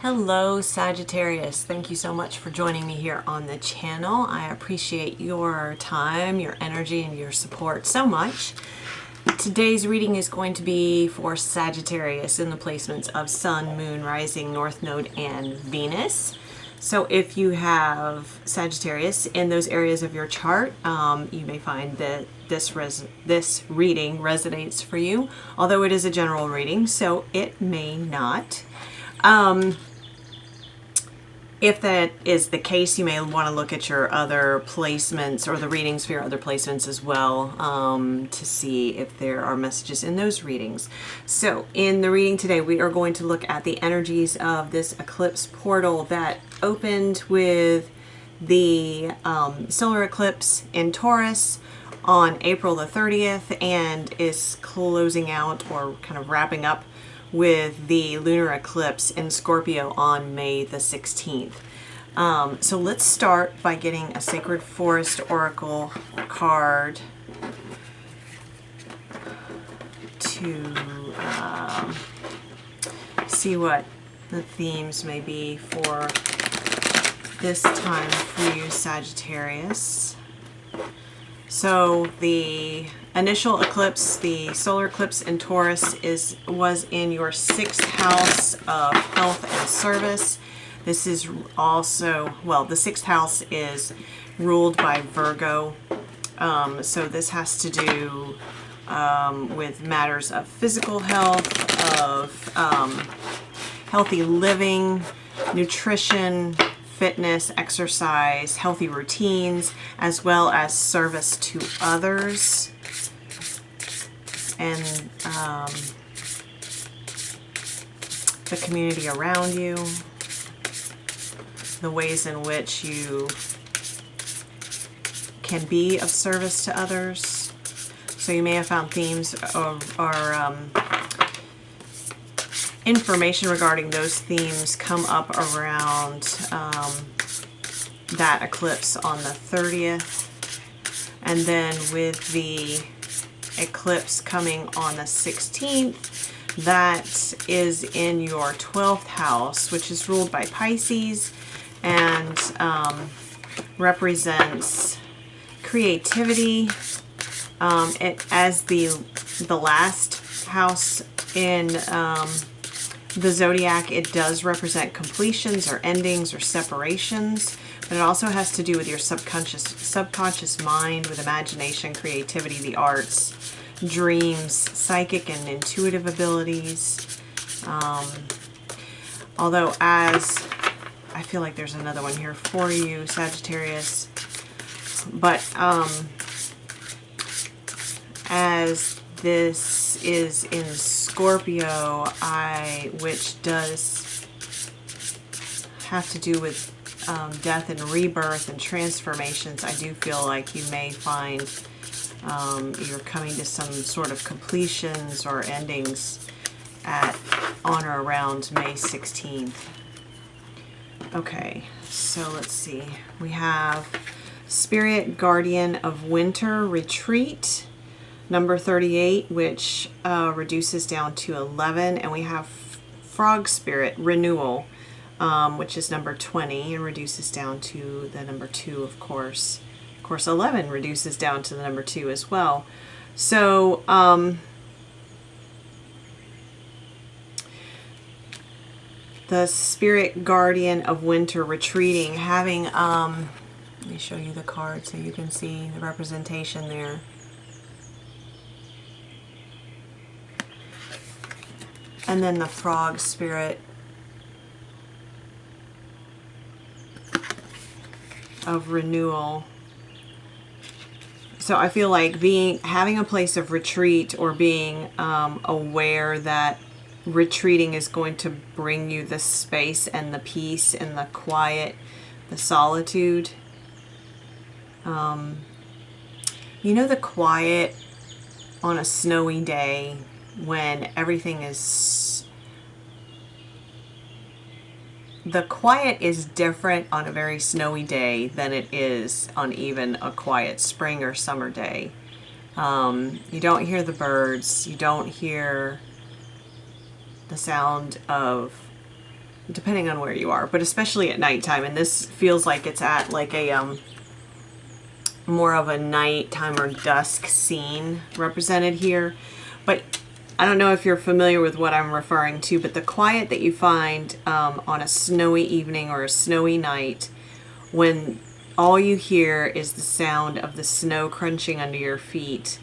Hello Sagittarius, thank you so much for joining me here on the channel. I appreciate your time, your energy, and your support so much. Today's reading is going to be for Sagittarius in the placements of Sun, Moon, Rising, North Node, and Venus. So if you have Sagittarius in those areas of your chart, you may find that this reading resonates for you, although it is a general reading, so it may not. If that is the case, you may want to look at your other placements or the readings for your other placements as well, to see if there are messages in those readings. So in the reading today, we are going to look at the energies of this eclipse portal that opened with the solar eclipse in Taurus on April the 30th and is closing out or kind of wrapping up with the lunar eclipse in Scorpio on May the 16th. So let's start by getting a Sacred Forest Oracle card to see what the themes may be for this time for you, Sagittarius. So the initial eclipse, the solar eclipse in Taurus, was in your 6th house of health and service. This is also, well, the 6th house is ruled by Virgo. So this has to do with matters of physical health, of healthy living, nutrition, fitness, exercise, healthy routines, as well as service to others, and the community around you, the ways in which you can be of service to others. So you may have found themes or information regarding those themes come up around that eclipse on the 30th. And then with the eclipse coming on the 16th, that is in your 12th house, which is ruled by Pisces and represents creativity. As the last house in the zodiac, it does represent completions or endings or separations, but it also has to do with your subconscious mind, with imagination, creativity, the arts, dreams, psychic and intuitive abilities. Although as I feel like there's another one here for you, Sagittarius, but as this is in Scorpio, which does have to do with death and rebirth and transformations, I do feel like you may find you're coming to some sort of completions or endings on or around May 16th. Okay, so let's see. We have Spirit Guardian of Winter Retreat, number 38, which reduces down to 11, and we have Frog Spirit Renewal, which is number 20 and reduces down to the number 2, of course. Of course, 11 reduces down to the number 2 as well. So the Spirit Guardian of Winter retreating, having let me show you the card so you can see the representation there. And then the Frog Spirit of Renewal. So I feel like having a place of retreat, or being aware that retreating is going to bring you the space and the peace and the quiet, the solitude. You know, the quiet on a snowy day when everything is... The quiet is different on a very snowy day than it is on even a quiet spring or summer day. You don't hear the birds. You don't hear the sound of depending on where you are, but especially at nighttime. And this feels like it's at like a more of a nighttime or dusk scene represented here. But I don't know if you're familiar with what I'm referring to, but the quiet that you find on a snowy evening or a snowy night, when all you hear is the sound of the snow crunching under your feet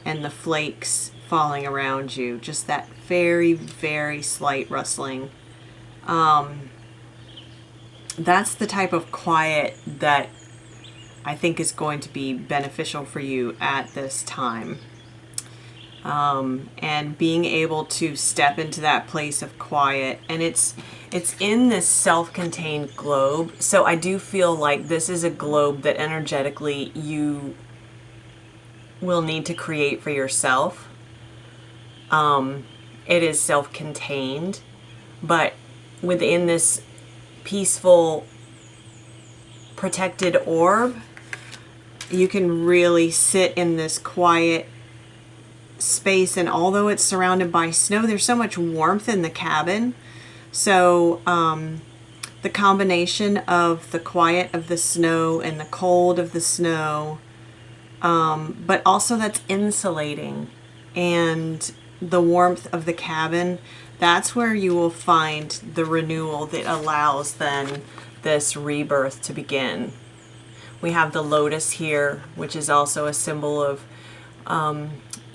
and the flakes falling around you, just that very, very slight rustling. That's the type of quiet that I think is going to be beneficial for you at this time. And being able to step into that place of quiet, and it's in this self-contained globe. So I do feel like this is a globe that energetically you will need to create for yourself. It is self-contained, but within this peaceful, protected orb, you can really sit in this quiet space. And although it's surrounded by snow, there's so much warmth in the cabin. So the combination of the quiet of the snow and the cold of the snow, but also that's insulating, and the warmth of the cabin, that's where you will find the renewal that allows then this rebirth to begin. We have the lotus here, which is also a symbol of,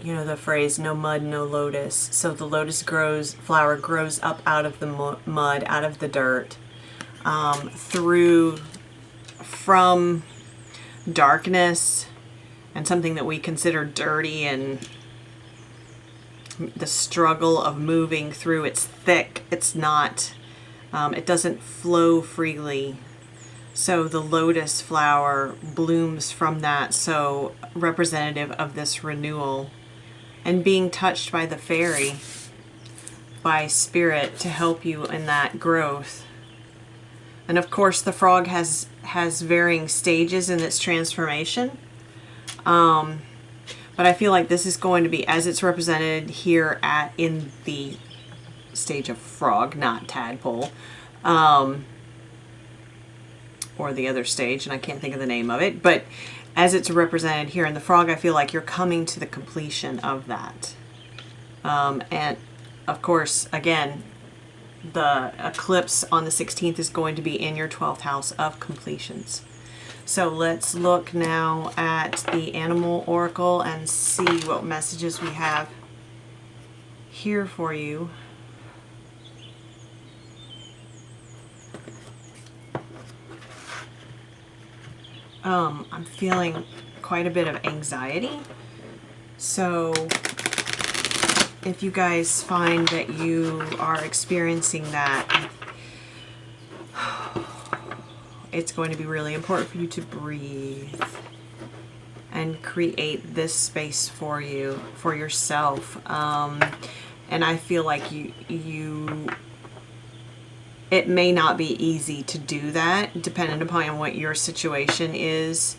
you know, the phrase, no mud, no lotus. So the lotus flower grows up out of the mud, out of the dirt, from darkness and something that we consider dirty, and the struggle of moving through. It's thick, it's not, it doesn't flow freely. So the lotus flower blooms from that, so representative of this renewal and being touched by the fairy, by spirit, to help you in that growth. And of course the frog has varying stages in its transformation. But I feel like this is going to be, as it's represented here in the stage of frog, not tadpole, or the other stage, and I can't think of the name of it, but as it's represented here in the frog, I feel like you're coming to the completion of that. And of course, again, the eclipse on the 16th is going to be in your 12th house of completions. So let's look now at the animal oracle and see what messages we have here for you. I'm feeling quite a bit of anxiety. So if you guys find that you are experiencing that, it's going to be really important for you to breathe and create this space for you, for yourself. And I feel like it may not be easy to do that, depending upon what your situation is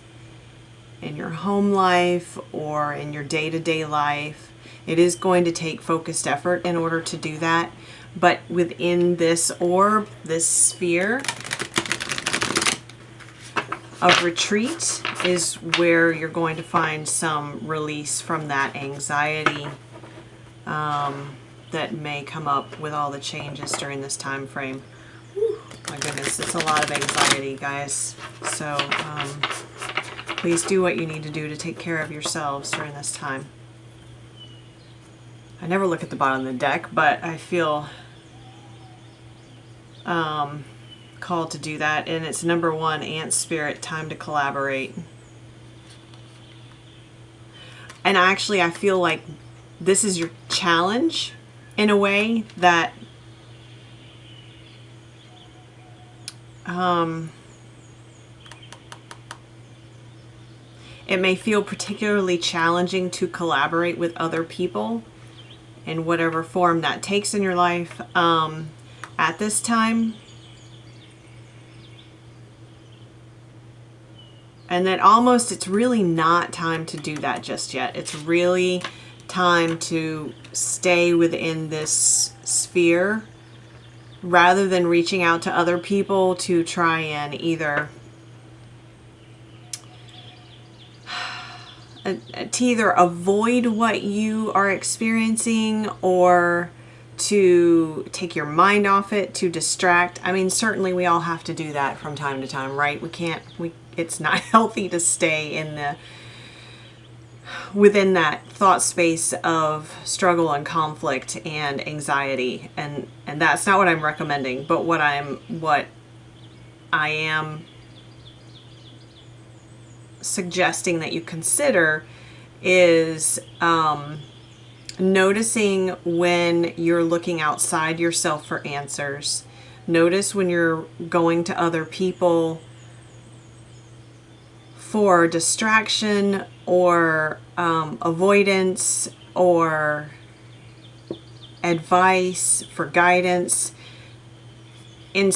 in your home life or in your day-to-day life. It is going to take focused effort in order to do that. But within this orb, this sphere of retreat, is where you're going to find some release from that anxiety that may come up with all the changes during this time frame. My goodness, it's a lot of anxiety, guys. So please do what you need to do to take care of yourselves during this time. I never look at the bottom of the deck, but I feel called to do that. And it's number 1, Ant Spirit, time to collaborate. And actually, I feel like this is your challenge in a way that it may feel particularly challenging to collaborate with other people in whatever form that takes in your life at this time. And that almost it's really not time to do that just yet. It's really time to stay within this sphere rather than reaching out to other people to try and either avoid what you are experiencing or to take your mind off it, to distract. I mean, certainly we all have to do that from time to time, right? It's not healthy to stay within that thought space of struggle and conflict and anxiety. And that's not what I'm recommending, but what I am suggesting that you consider is noticing when you're looking outside yourself for answers. Notice when you're going to other people for distraction or avoidance or advice, for guidance, in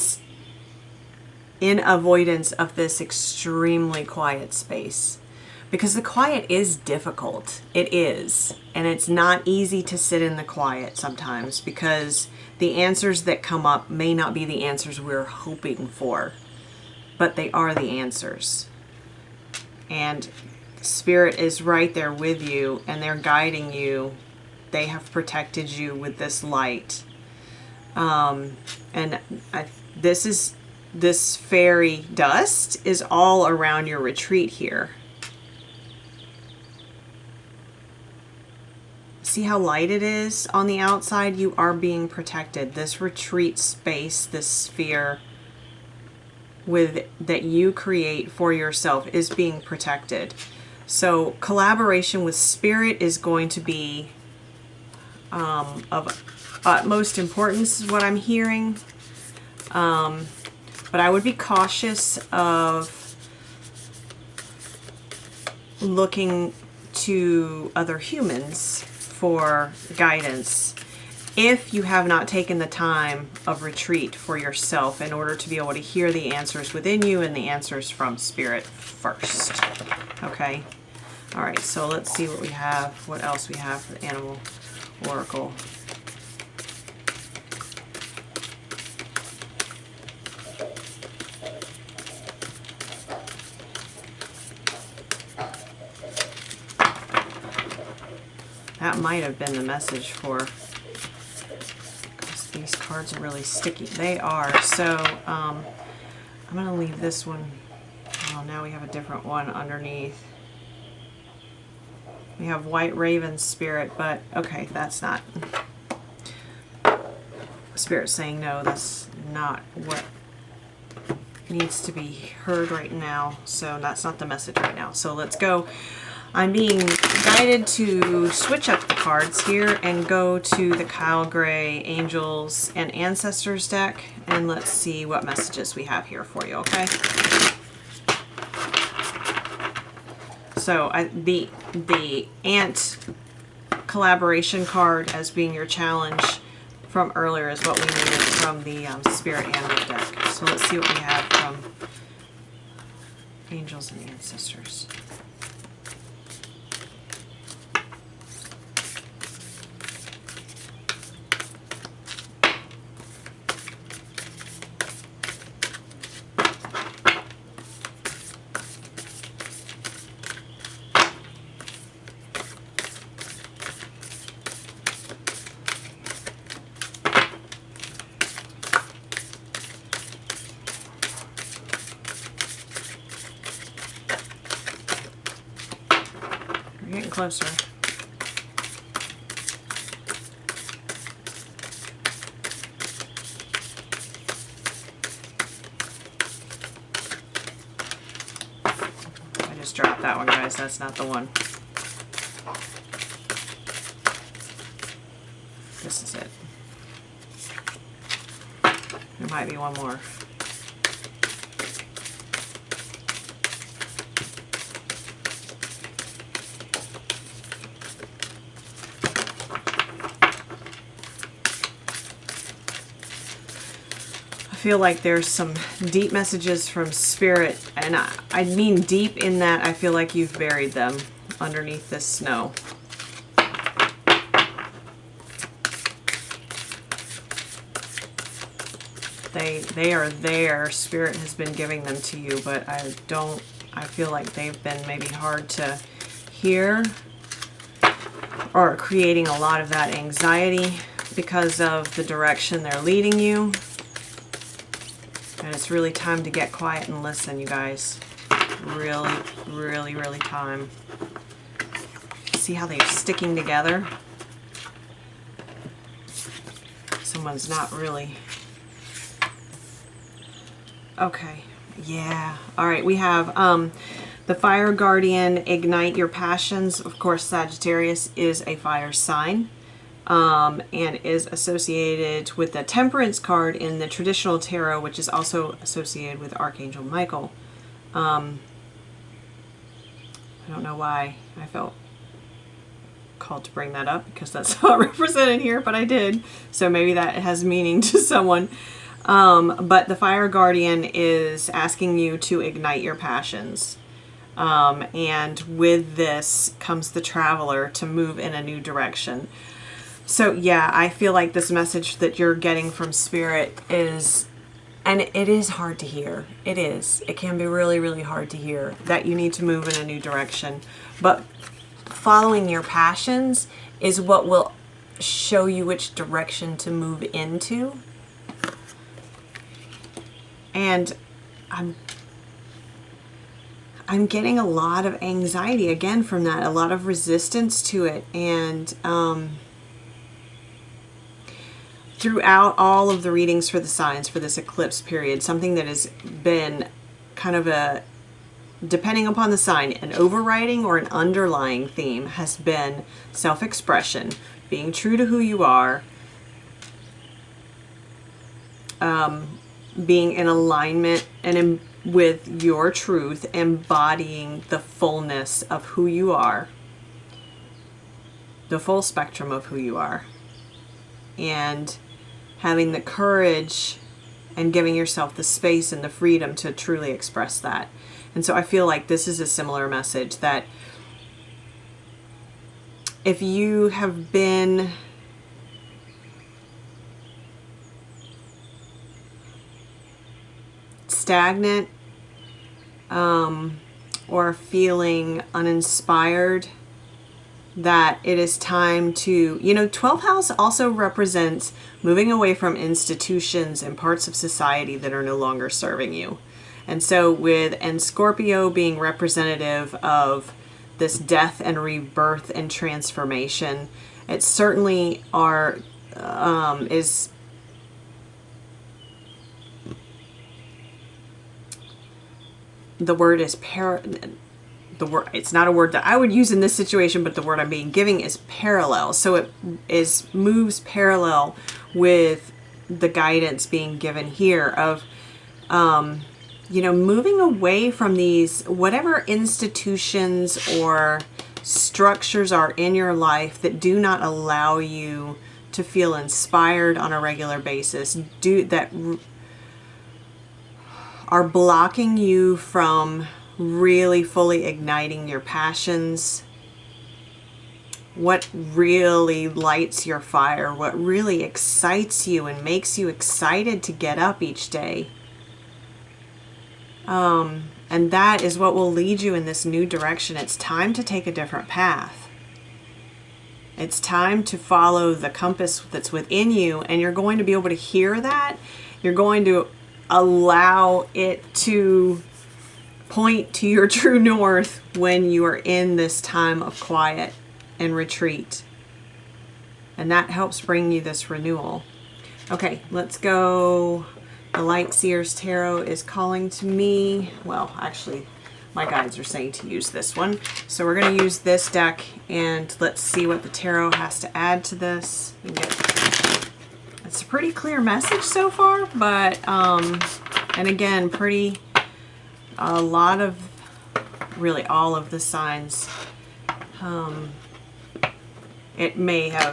avoidance of this extremely quiet space. Because the quiet is difficult. It is. And it's not easy to sit in the quiet sometimes, because the answers that come up may not be the answers we're hoping for, but they are the answers. And Spirit is right there with you, and they're guiding you. They have protected you with this light. This fairy dust is all around your retreat here. See how light it is on the outside? You are being protected. This retreat space, this sphere that you create for yourself is being protected. So collaboration with Spirit is going to be of utmost importance, is what I'm hearing. But I would be cautious of looking to other humans for guidance if you have not taken the time of retreat for yourself in order to be able to hear the answers within you and the answers from Spirit first. Okay? All right, so let's see what we have, what else we have for the Animal Oracle. That might have been the message for, because these cards are really sticky. They are. So I'm going to leave this one. Oh, now we have a different one underneath. We have White Raven Spirit, but okay, that's not. Spirit's saying no, that's not what needs to be heard right now. So that's not the message right now. So let's go. I'm being guided to switch up the cards here and go to the Kyle Gray Angels and Ancestors deck, and let's see what messages we have here for you, okay? So the Ant collaboration card as being your challenge from earlier is what we needed from the Spirit Animal deck. So let's see what we have from Angels and Ancestors. Getting closer. I just dropped that one, guys. That's not the one. This is it. There might be one more. I feel like there's some deep messages from Spirit, and I mean deep in that I feel like you've buried them underneath this snow. They are there. Spirit has been giving them to you, but I feel like they've been maybe hard to hear, or creating a lot of that anxiety because of the direction they're leading you. And it's really time to get quiet and listen, you guys. Really, really, really time. See how they're sticking together? Someone's not really... Okay. Yeah. All right. We have the Fire Guardian, ignite your passions. Of course, Sagittarius is a fire sign. And is associated with the Temperance card in the traditional tarot, which is also associated with Archangel Michael. I don't know why I felt called to bring that up, because that's not represented here, but I did. So maybe that has meaning to someone. But the Fire Guardian is asking you to ignite your passions. And with this comes the Traveler, to move in a new direction. So yeah, I feel like this message that you're getting from Spirit is, and it is hard to hear. It is. It can be really, really hard to hear that you need to move in a new direction. But following your passions is what will show you which direction to move into. And I'm getting a lot of anxiety again from that, a lot of resistance to it. And throughout all of the readings for the signs for this eclipse period, something that has been kind of a, depending upon the sign, an overriding or an underlying theme has been self-expression, being true to who you are, being in alignment and with your truth, embodying the fullness of who you are, the full spectrum of who you are, and having the courage and giving yourself the space and the freedom to truly express that. And so I feel like this is a similar message, that if you have been stagnant or feeling uninspired, that it is time to, 12th house also represents moving away from institutions and parts of society that are no longer serving you. And so and Scorpio being representative of this death and rebirth and transformation, it certainly is the word is it's not a word that I would use in this situation, but the word I'm being giving is parallel. So it moves parallel with the guidance being given here of, moving away from these, whatever institutions or structures are in your life that do not allow you to feel inspired on a regular basis, that are blocking you from really fully igniting your passions, what really lights your fire, what really excites you and makes you excited to get up each day. And that is what will lead you in this new direction. It's time to take a different path. It's time to follow the compass that's within you, and you're going to be able to hear that. You're going to allow it to point to your true north when you are in this time of quiet and retreat. And that helps bring you this renewal. Okay, let's go. The Light Seers Tarot is calling to me. Well, actually, my guides are saying to use this one. So we're going to use this deck, and let's see what the tarot has to add to this. It's a pretty clear message so far, but, and again, a lot of, really all of the signs, it may have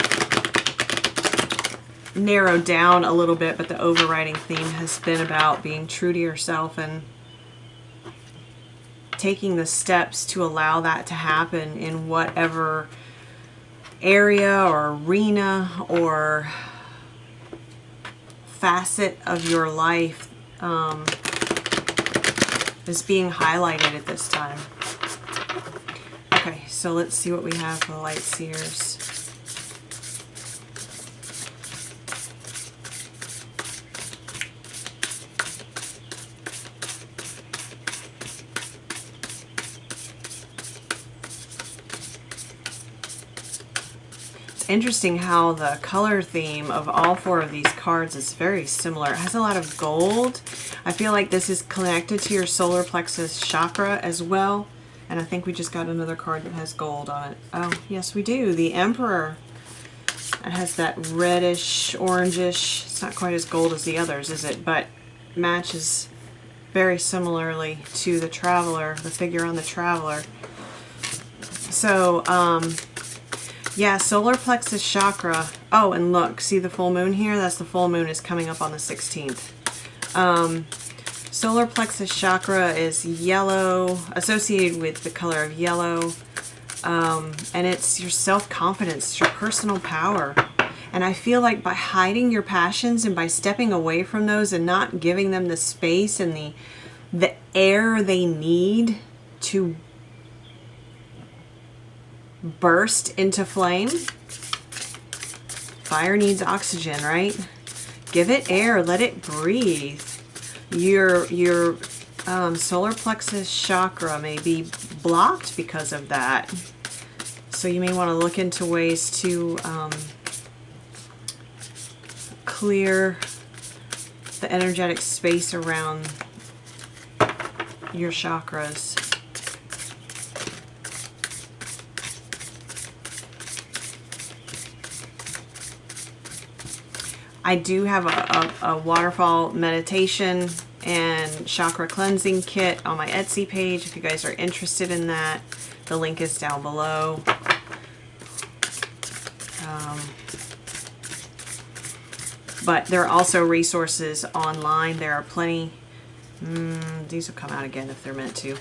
narrowed down a little bit, but the overriding theme has been about being true to yourself and taking the steps to allow that to happen in whatever area or arena or facet of your life is being highlighted at this time. Okay, so let's see what we have for the light seers. Interesting how the color theme of all four of these cards is very similar. It has a lot of gold. I feel like this is connected to your solar plexus chakra as well. And I think we just got another card that has gold on it. Oh, yes we do. The Emperor. It has that reddish, orangish. It's not quite as gold as the others, is it? But matches very similarly to the Traveler, the figure on the Traveler. So, yeah, solar plexus chakra. Oh, and look, see the full moon here? That's the full moon is coming up on the 16th. Solar plexus chakra is yellow, associated with the color of yellow. And it's your self-confidence, your personal power. And I feel like by hiding your passions and by stepping away from those and not giving them the space and the air they need to burst into flame. Fire needs oxygen, right? Give it air, let it breathe. Your solar plexus chakra may be blocked because of that. So you may want to look into ways to clear the energetic space around your chakras. I do have a waterfall meditation and chakra cleansing kit on my Etsy page if you guys are interested in that. The link is down below. But there are also resources online. There are plenty. These will come out again if they're meant to.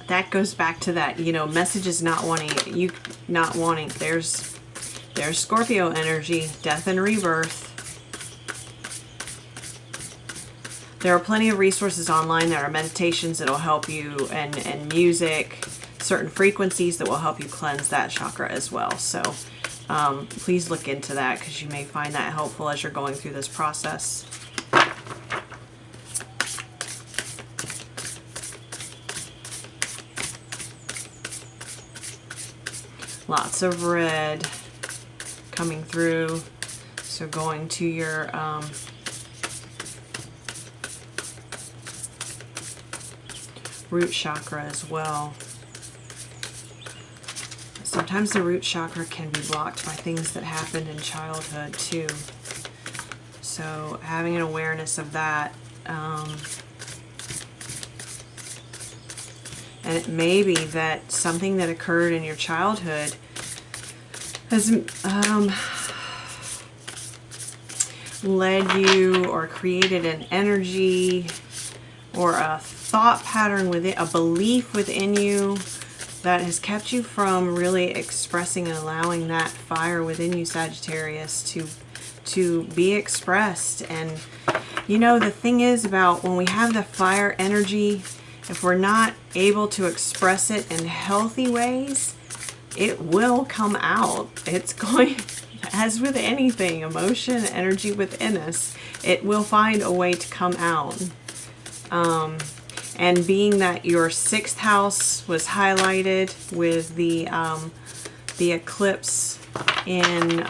That goes back to that, you know, messages not wanting, there's Scorpio energy, death and rebirth. There are plenty of resources online. There are meditations that will help you, and music, certain frequencies that will help you cleanse that chakra as well. So please look into that because you may find that helpful as you're going through this process. Lots of red coming through. So going to your root chakra as well. Sometimes the root chakra can be blocked by things that happened in childhood too. So having an awareness of that. And it may be that something that occurred in your childhood has led you or created an energy or a thought pattern within, a belief within you that has kept you from really expressing and allowing that fire within you, Sagittarius, to be expressed. And you know, the thing is about when we have the fire energy, if we're not able to express it in healthy ways, it will come out. It's going, as with anything, emotion, energy within us, it will find a way to come out. And being that your 6th house was highlighted with the eclipse in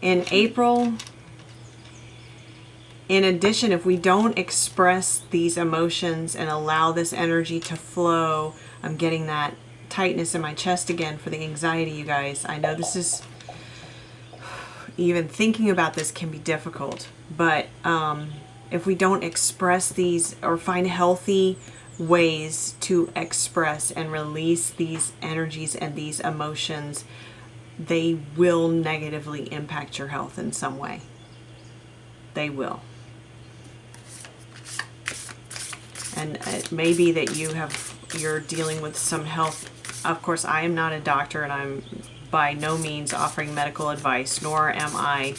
April. In addition, if we don't express these emotions and allow this energy to flow, I'm getting that tightness in my chest again for the anxiety, you guys. I know this is, even thinking about this can be difficult, but if we don't express these or find healthy ways to express and release these energies and these emotions, they will negatively impact your health in some way. They will. And it may be that you're dealing with some health. Of course, I am not a doctor and I'm by no means offering medical advice, nor am I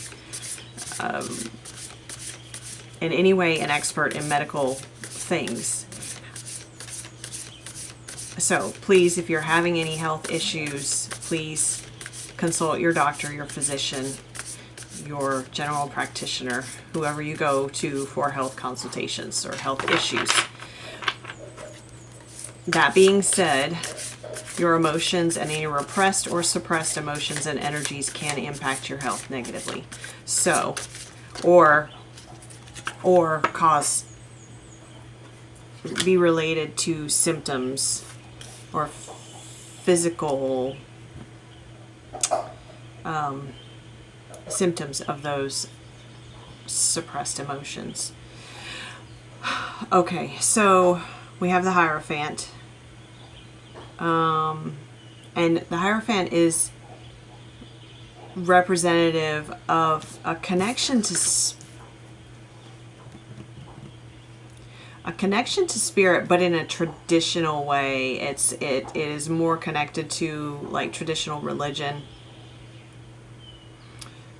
in any way an expert in medical things. So please, if you're having any health issues, please consult your doctor, your physician, your general practitioner, whoever you go to for health consultations or health issues. That being said, your emotions and any repressed or suppressed emotions and energies can impact your health negatively. So, or be related to symptoms or physical symptoms of those suppressed emotions. Okay, so we have the Hierophant. And the Hierophant is representative of a connection to spirit, but in a traditional way. It is more connected to like traditional religion,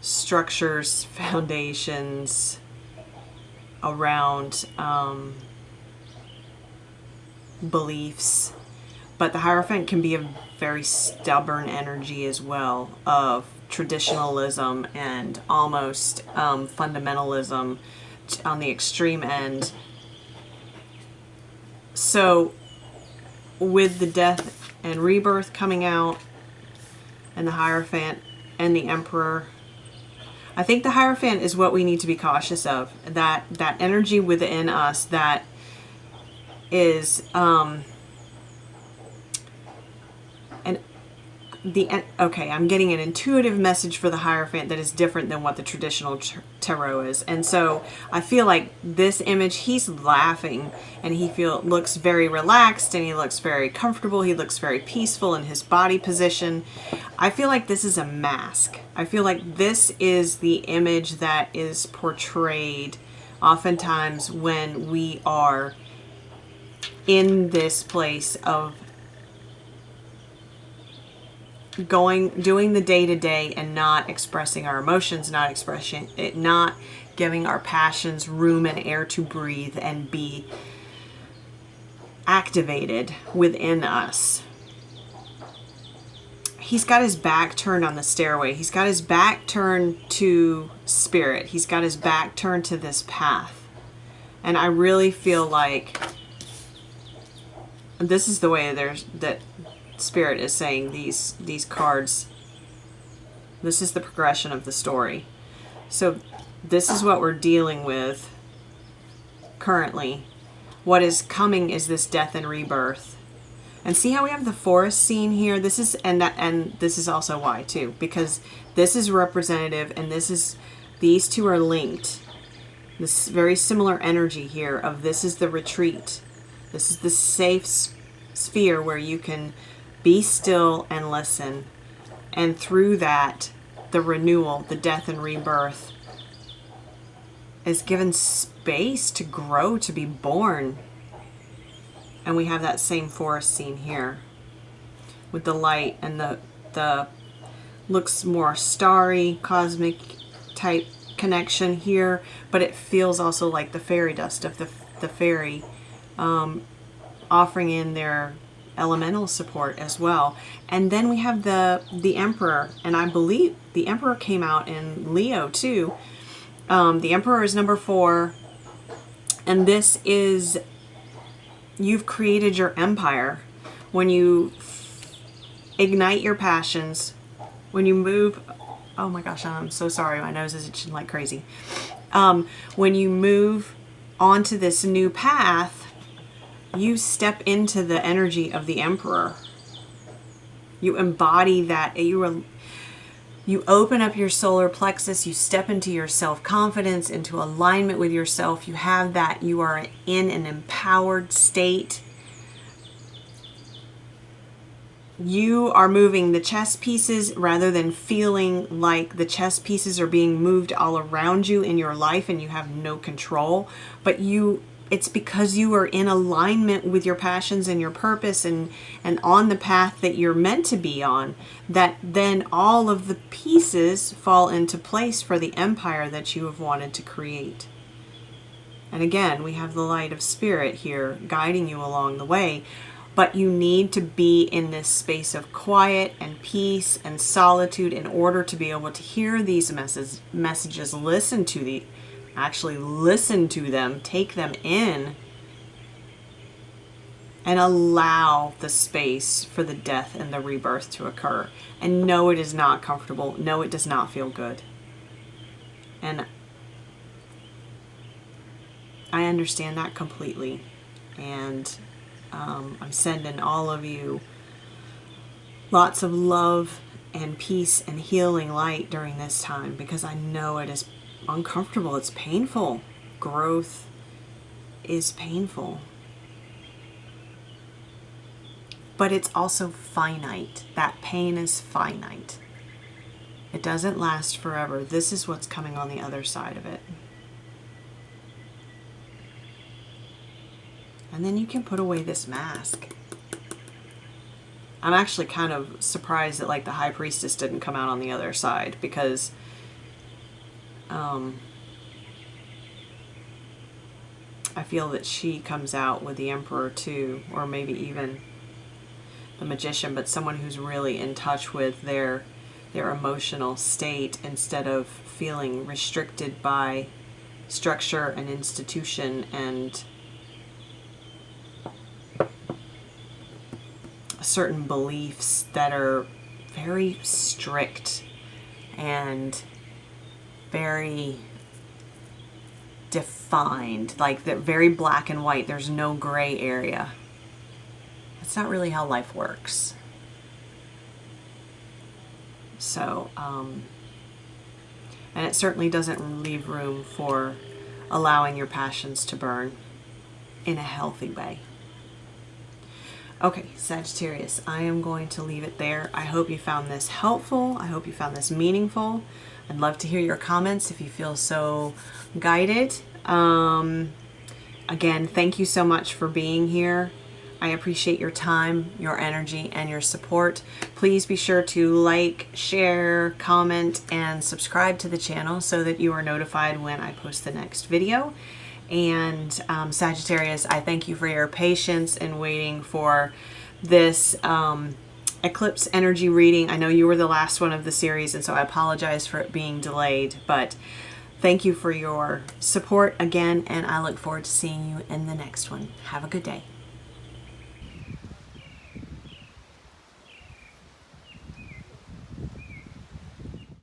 structures, foundations around beliefs. But the Hierophant can be a very stubborn energy as well, of traditionalism and almost fundamentalism on the extreme end. So with the death and rebirth coming out and the Hierophant and the Emperor, I think the Hierophant is what we need to be cautious of. That energy within us that is okay, I'm getting an intuitive message for the Hierophant that is different than what the traditional tarot is. And so I feel like this image, he's laughing and he looks very relaxed and he looks very comfortable. He looks very peaceful in his body position. I feel like this is a mask. I feel like this is the image that is portrayed oftentimes when we are in this place of doing the day-to-day and not expressing our emotions, not giving our passions room and air to breathe and be activated within us. He's got his back turned on the stairway. He's got his back turned to spirit. He's got his back turned to this path. And I really feel like this is the way that Spirit is saying these cards. This is the progression of the story. So this is what we're dealing with currently. What is coming is this death and rebirth. And see how we have the forest scene here? This is and this is also why too, because this is representative and these two are linked. This very similar energy here of this is the retreat. This is the safe sphere where you can be still and listen. And through that, the renewal, the death and rebirth is given space to grow, to be born. And we have that same forest scene here with the light and the looks more starry, cosmic type connection here, but it feels also like the fairy dust of the fairy offering in their elemental support as well. And then we have the Emperor, and I believe the Emperor came out in Leo too. The Emperor is number 4, and this is, you've created your empire when you ignite your passions, when you move. Oh my gosh, I'm so sorry, my nose is itching like crazy. When you move onto this new path, you step into the energy of the Emperor. You embody that. You open up your solar plexus. You step into your self-confidence, into alignment with yourself. You have that. You are in an empowered state. You are moving the chess pieces rather than feeling like the chess pieces are being moved all around you in your life and you have no control. But you it's because you are in alignment with your passions and your purpose and on the path that you're meant to be on, that then all of the pieces fall into place for the empire that you have wanted to create. And again, we have the light of spirit here guiding you along the way, but you need to be in this space of quiet and peace and solitude in order to be able to hear these messages, listen to them, take them in, and allow the space for the death and the rebirth to occur. And no, it is not comfortable. No, it does not feel good. And I understand that completely. And I'm sending all of you lots of love and peace and healing light during this time, because I know it is uncomfortable. It's painful. Growth is painful. But it's also finite. That pain is finite. It doesn't last forever. This is what's coming on the other side of it. And then you can put away this mask. I'm actually kind of surprised that like the High Priestess didn't come out on the other side, because I feel that she comes out with the Emperor too, or maybe even the Magician, but someone who's really in touch with their emotional state instead of feeling restricted by structure and institution and certain beliefs that are very strict and very defined, like they're very black and white. There's no gray area. That's not really how life works. So, and it certainly doesn't leave room for allowing your passions to burn in a healthy way. Okay, Sagittarius, I am going to leave it there. I hope you found this helpful. I hope you found this meaningful. I'd love to hear your comments if you feel so guided. Again, thank you so much for being here. I appreciate your time, your energy, and your support. Please be sure to like, share, comment, and subscribe to the channel so that you are notified when I post the next video. And Sagittarius, I thank you for your patience in waiting for this eclipse energy reading. I know you were the last one of the series, and so I apologize for it being delayed, but thank you for your support again, and I look forward to seeing you in the next one. Have a good day.